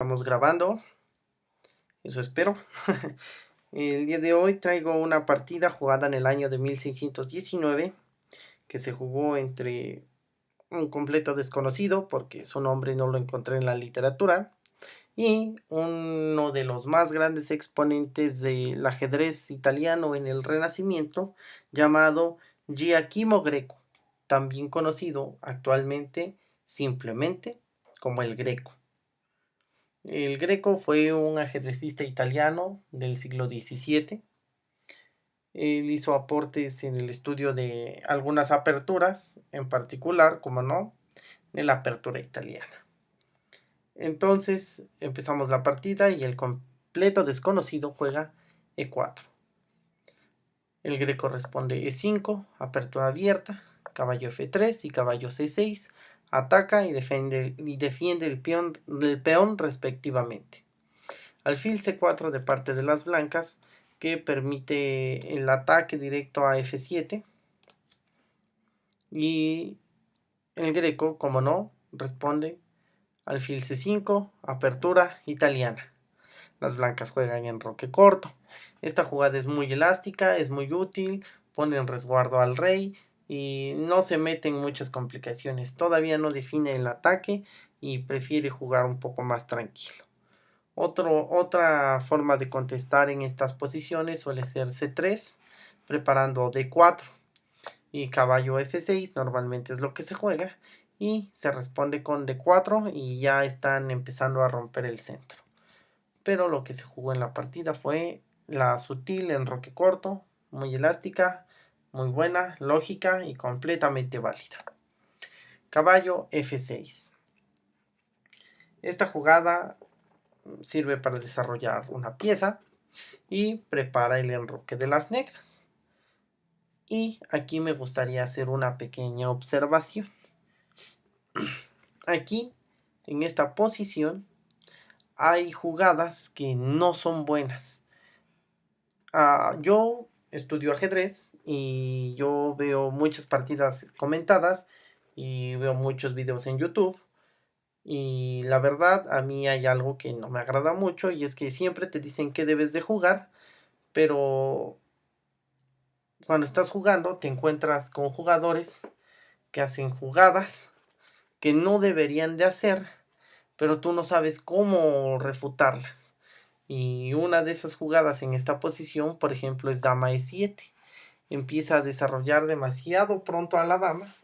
Estamos grabando, eso espero. El día de hoy traigo una partida jugada en el año de 1619 que se jugó entre un completo desconocido porque su nombre no lo encontré en la literatura y uno de los más grandes exponentes del ajedrez italiano en el Renacimiento llamado Giacomo Greco, también conocido actualmente simplemente como el Greco. El Greco fue un ajedrecista italiano del siglo XVII. Él hizo aportes en el estudio de algunas aperturas, en particular, como no, de la apertura italiana. Entonces empezamos la partida y el completo desconocido juega E4. El Greco responde E5, apertura abierta, caballo F3 y caballo C6, ataca y defiende el peón respectivamente. Alfil C4 de parte de las blancas, que permite el ataque directo a F7. Y el Greco, como no, responde alfil C5, apertura italiana. Las blancas juegan en roque corto. Esta jugada es muy elástica, es muy útil, pone en resguardo al rey y no se mete en muchas complicaciones. Todavía no define el ataque y prefiere jugar un poco más tranquilo. Otra forma de contestar en estas posiciones suele ser C3, preparando D4 y caballo F6, normalmente es lo que se juega, y se responde con D4 y ya están empezando a romper el centro. Pero lo que se jugó en la partida fue la sutil enroque corto, muy elástica, muy buena, lógica y completamente válida. Caballo F6. Esta jugada sirve para desarrollar una pieza y prepara el enroque de las negras. Y aquí me gustaría hacer una pequeña observación. Aquí, en esta posición, hay jugadas que no son buenas. Yo estudio ajedrez y yo veo muchas partidas comentadas y veo muchos videos en YouTube. Y la verdad, a mí hay algo que no me agrada mucho y es que siempre te dicen que debes de jugar, pero cuando estás jugando te encuentras con jugadores que hacen jugadas que no deberían de hacer, pero tú no sabes cómo refutarlas. Y una de esas jugadas en esta posición, por ejemplo, es dama E7. Empieza a desarrollar demasiado pronto a la dama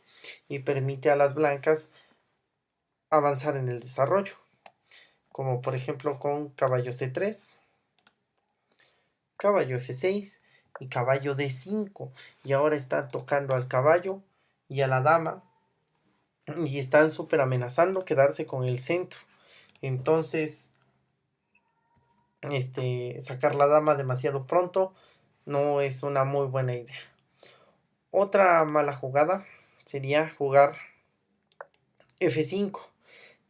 y permite a las blancas avanzar en el desarrollo. Como por ejemplo con caballo C3, caballo F6 y caballo D5. Y ahora están tocando al caballo y a la dama y están súper amenazando quedarse con el centro. Entonces, sacar la dama demasiado pronto no es una muy buena idea. Otra mala jugada sería jugar F5.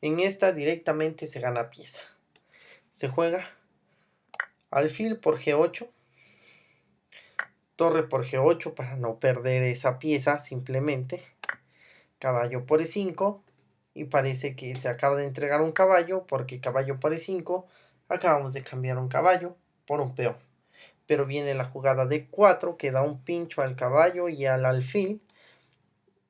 En esta directamente se gana pieza. Se juega alfil por G8, torre por G8 para no perder esa pieza simplemente, caballo por E5 y parece que se acaba de entregar un caballo porque caballo por E5 acabamos de cambiar un caballo por un peón. Pero viene la jugada de 4 que da un pincho al caballo y al alfil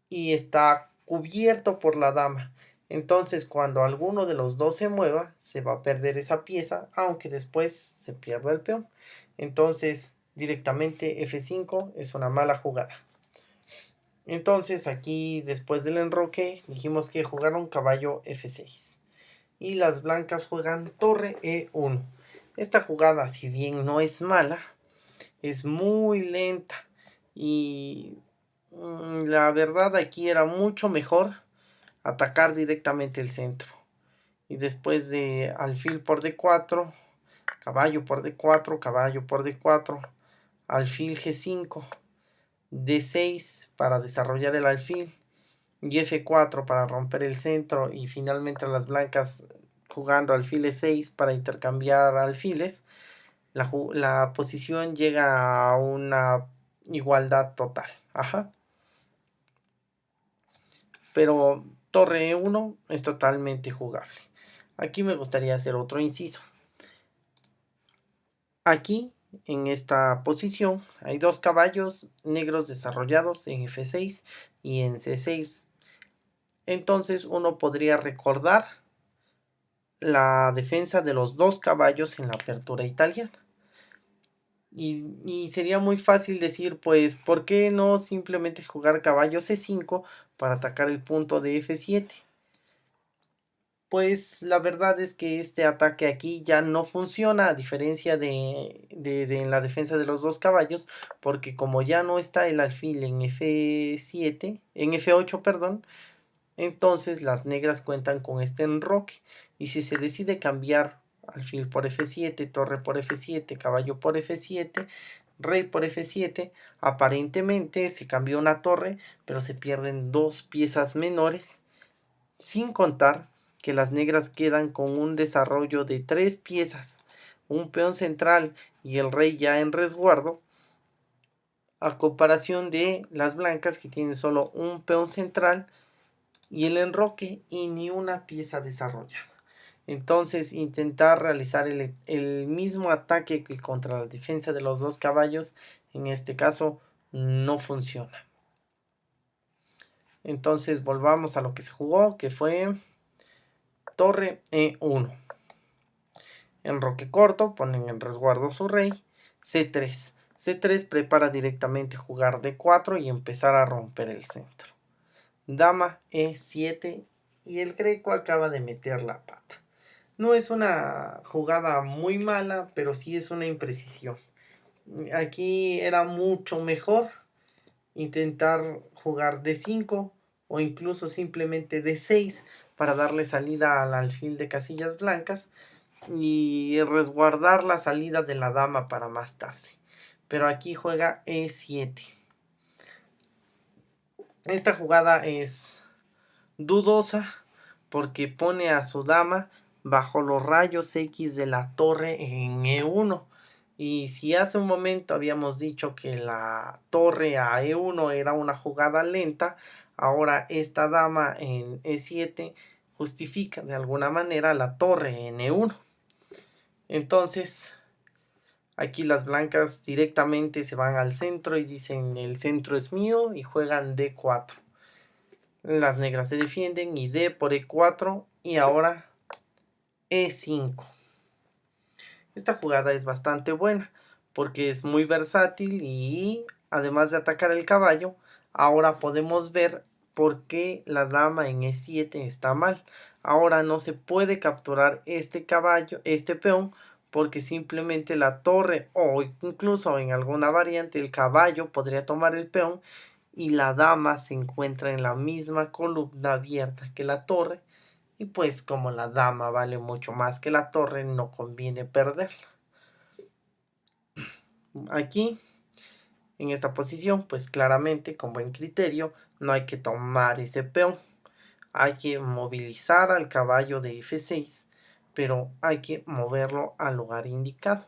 y está cubierto por la dama. Entonces cuando alguno de los dos se mueva se va a perder esa pieza, aunque después se pierda el peón. Entonces directamente F5 es una mala jugada. Entonces aquí después del enroque dijimos que jugaron caballo F6 y las blancas juegan torre E1. Esta jugada, si bien no es mala, es muy lenta y la verdad aquí era mucho mejor atacar directamente el centro. Y después de alfil por D4, caballo por D4, caballo por D4, alfil G5, D6 para desarrollar el alfil y F4 para romper el centro y finalmente las blancas jugando alfil E6 para intercambiar alfiles, la posición llega a una igualdad total. Ajá. Pero torre E1 es totalmente jugable. Aquí me gustaría hacer otro inciso. Aquí, en esta posición, hay dos caballos negros desarrollados en F6 y en C6. Entonces uno podría recordar la defensa de los dos caballos en la apertura italiana. Y sería muy fácil decir, pues, ¿por qué no simplemente jugar caballo C5 para atacar el punto de F7? Pues la verdad es que este ataque aquí ya no funciona, a diferencia de en la defensa de los dos caballos, porque como ya no está el alfil en F7, en F8, perdón, entonces las negras cuentan con este enroque. Y si se decide cambiar alfil por F7, torre por F7, caballo por F7, rey por F7, aparentemente se cambió una torre, pero se pierden dos piezas menores, sin contar que las negras quedan con un desarrollo de tres piezas, un peón central y el rey ya en resguardo, a comparación de las blancas que tienen solo un peón central y el enroque y ni una pieza desarrollada. Entonces intentar realizar el mismo ataque que contra la defensa de los dos caballos, en este caso no funciona. Entonces volvamos a lo que se jugó, que fue torre E1. Enroque corto, ponen en resguardo su rey. C3. C3 prepara directamente jugar D4 y empezar a romper el centro. Dama E7 y el greco acaba de meter la pata. No es una jugada muy mala, pero sí es una imprecisión. Aquí era mucho mejor intentar jugar D5 o incluso simplemente D6 para darle salida al alfil de casillas blancas y resguardar la salida de la dama para más tarde. Pero aquí juega E7. Esta jugada es dudosa porque pone a su dama bajo los rayos X de la torre en E1. Y si hace un momento habíamos dicho que la torre a E1 era una jugada lenta, ahora esta dama en E7 justifica de alguna manera la torre en E1. Entonces, aquí las blancas directamente se van al centro y dicen el centro es mío y juegan D4. Las negras se defienden y D por E4 y ahora E5. Esta jugada es bastante buena porque es muy versátil y además de atacar el caballo, ahora podemos ver por qué la dama en E7 está mal. Ahora no se puede capturar este caballo, este peón, porque simplemente la torre o incluso en alguna variante el caballo podría tomar el peón y la dama se encuentra en la misma columna abierta que la torre y pues como la dama vale mucho más que la torre no conviene perderla. Aquí en esta posición pues claramente con buen criterio no hay que tomar ese peón, hay que movilizar al caballo de F6 pero hay que moverlo al lugar indicado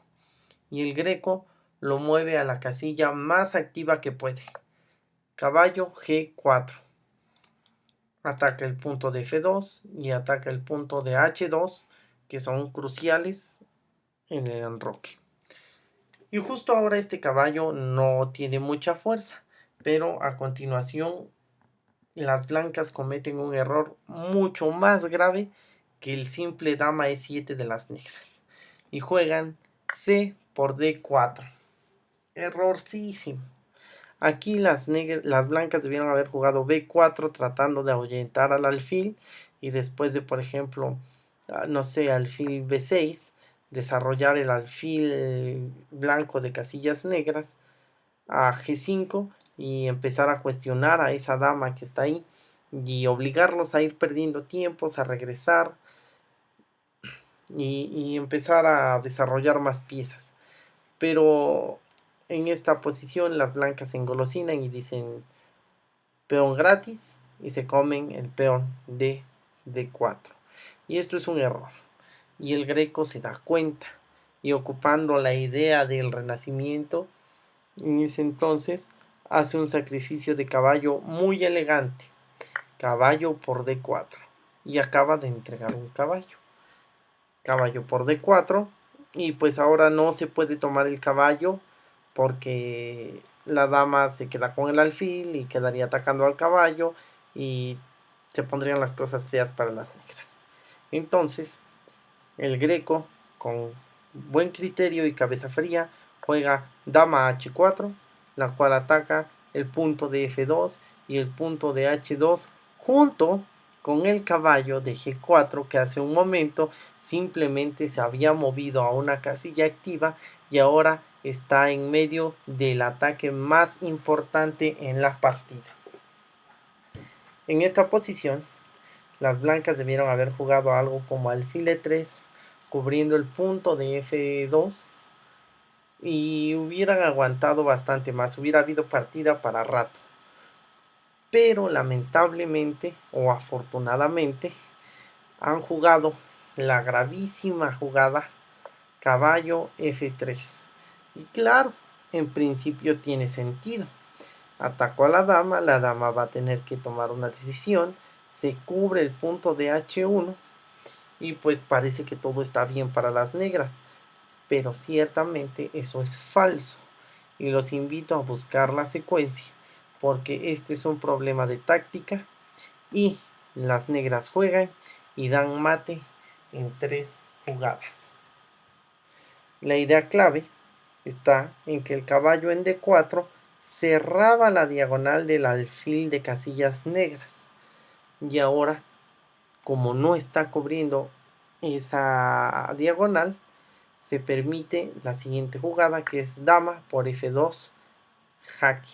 y el greco lo mueve a la casilla más activa que puede. Caballo G4. Ataca el punto de F2 y ataca el punto de H2, que son cruciales en el enroque. Y justo ahora este caballo no tiene mucha fuerza, pero a continuación las blancas cometen un error mucho más grave que el simple dama E7 de las negras. Y juegan C por D4. Errorcísimo. Aquí las blancas debieron haber jugado B4 tratando de ahuyentar al alfil y después de, por ejemplo, no sé, alfil B6, desarrollar el alfil blanco de casillas negras a G5 y empezar a cuestionar a esa dama que está ahí y obligarlos a ir perdiendo tiempos, a regresar y empezar a desarrollar más piezas. Pero en esta posición las blancas se engolosinan y dicen peón gratis y se comen el peón de D4. Y esto es un error. Y el greco se da cuenta y ocupando la idea del renacimiento, en ese entonces hace un sacrificio de caballo muy elegante. Caballo por D4 y acaba de entregar un caballo. caballo por D4, y pues ahora no se puede tomar el caballo porque la dama se queda con el alfil y quedaría atacando al caballo y se pondrían las cosas feas para las negras. Entonces el Greco, con buen criterio y cabeza fría, juega dama H4, la cual ataca el punto de F2 y el punto de H2 junto con el caballo de G4, que hace un momento simplemente se había movido a una casilla activa y ahora está en medio del ataque más importante en la partida. En esta posición, las blancas debieron haber jugado algo como alfil E3, cubriendo el punto de F2, y hubieran aguantado bastante más, hubiera habido partida para rato. Pero lamentablemente o afortunadamente han jugado la gravísima jugada caballo F3. Y claro, en principio tiene sentido. Atacó a la dama va a tener que tomar una decisión, se cubre el punto de H1 y pues parece que todo está bien para las negras, pero ciertamente eso es falso y los invito a buscar la secuencia porque este es un problema de táctica y las negras juegan y dan mate en 3 jugadas. La idea clave está en que el caballo en D4 cerraba la diagonal del alfil de casillas negras y ahora, como no está cubriendo esa diagonal, se permite la siguiente jugada, que es dama por F2 jaque.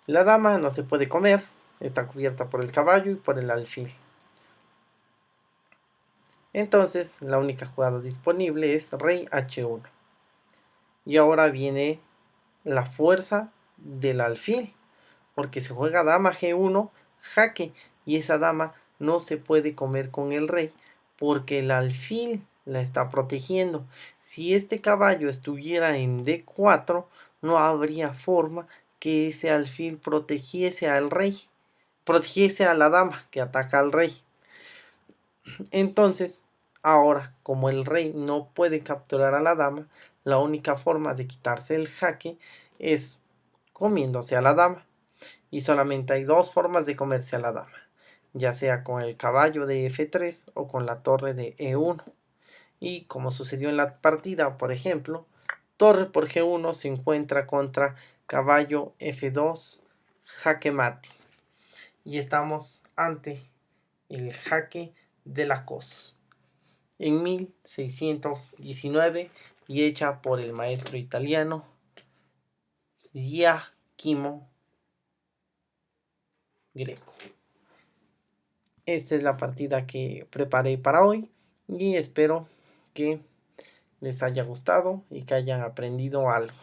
La dama no se puede comer, está cubierta por el caballo y por el alfil. Entonces la única jugada disponible es rey H1. Y ahora viene la fuerza del alfil, porque se juega dama G1 jaque, y esa dama no se puede comer con el rey porque el alfil la está protegiendo. Si este caballo estuviera en D4, no habría forma que ese alfil protegiese al rey, protegiese a la dama que ataca al rey. Entonces, ahora, como el rey no puede capturar a la dama, la única forma de quitarse el jaque es comiéndose a la dama. Y solamente hay 2 formas de comerse a la dama, ya sea con el caballo de F3 o con la torre de E1. Y como sucedió en la partida, por ejemplo, torre por G1 se encuentra contra caballo F2 jaque mate. Y estamos ante el jaque de la COS en 1619 y hecha por el maestro italiano Giacomo Greco. Esta es la partida que preparé para hoy y espero que les haya gustado y que hayan aprendido algo.